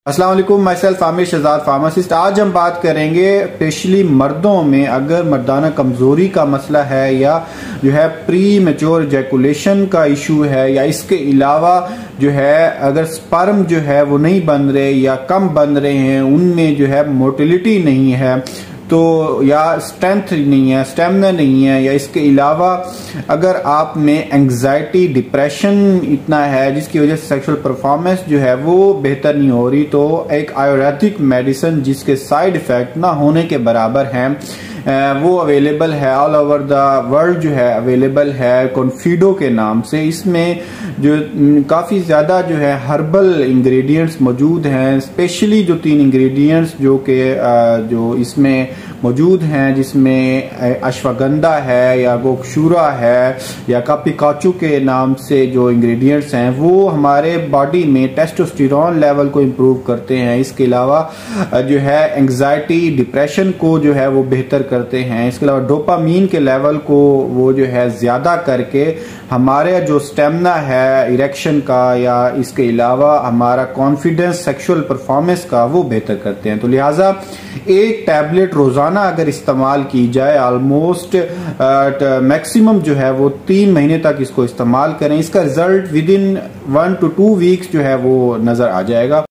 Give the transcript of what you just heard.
अस्सलाम वालेकुम, myself Aamir Shahzad pharmacist. आज हम बात करेंगे स्पेशली मर्दों में अगर मर्दाना कमज़ोरी का मसला है या जो है प्री मैच्योर इजैकुलेशन का इशू है या इसके अलावा जो है अगर स्पर्म जो है वो नहीं बन रहे या कम बन रहे हैं, उनमें जो है मोटिलिटी नहीं है तो या स्ट्रेंथ नहीं है, स्टेमिना नहीं है, या इसके अलावा अगर आप में एंग्जाइटी डिप्रेशन इतना है जिसकी वजह से सेक्सुअल परफॉर्मेंस जो है वो बेहतर नहीं हो रही, तो एक आयुर्वेदिक मेडिसिन जिसके साइड इफेक्ट ना होने के बराबर हैं वो अवेलेबल है ऑल ओवर द वर्ल्ड, जो है अवेलेबल है कॉन्फिडो के नाम से। इसमें जो काफ़ी ज़्यादा जो है हर्बल इंग्रेडिएंट्स मौजूद हैं, स्पेशली जो 3 इंग्रेडिएंट्स जो इसमें मौजूद हैं, जिसमें अश्वगंधा है या गोक्षूरा है या कापिकाचू के नाम से जो इंग्रेडिएंट्स हैं वो हमारे बॉडी में टेस्टोस्टेरोन लेवल को इम्प्रूव करते हैं। इसके अलावा जो है एंग्जाइटी डिप्रेशन को जो है वो बेहतर करते हैं। इसके अलावा डोपामीन के लेवल को वो जो है ज़्यादा करके हमारे जो स्टेमिना है इरेक्शन का या इसके अलावा हमारा कॉन्फिडेंस सेक्सुअल परफॉर्मेंस का वो बेहतर करते हैं। तो लिहाजा एक टैबलेट रोजाना अगर इस्तेमाल की जाए, ऑलमोस्ट मैक्सिमम जो है वो 3 महीने तक इसको इस्तेमाल करें, इसका result with in 1 to 2 weeks जो है वो नजर आ जाएगा।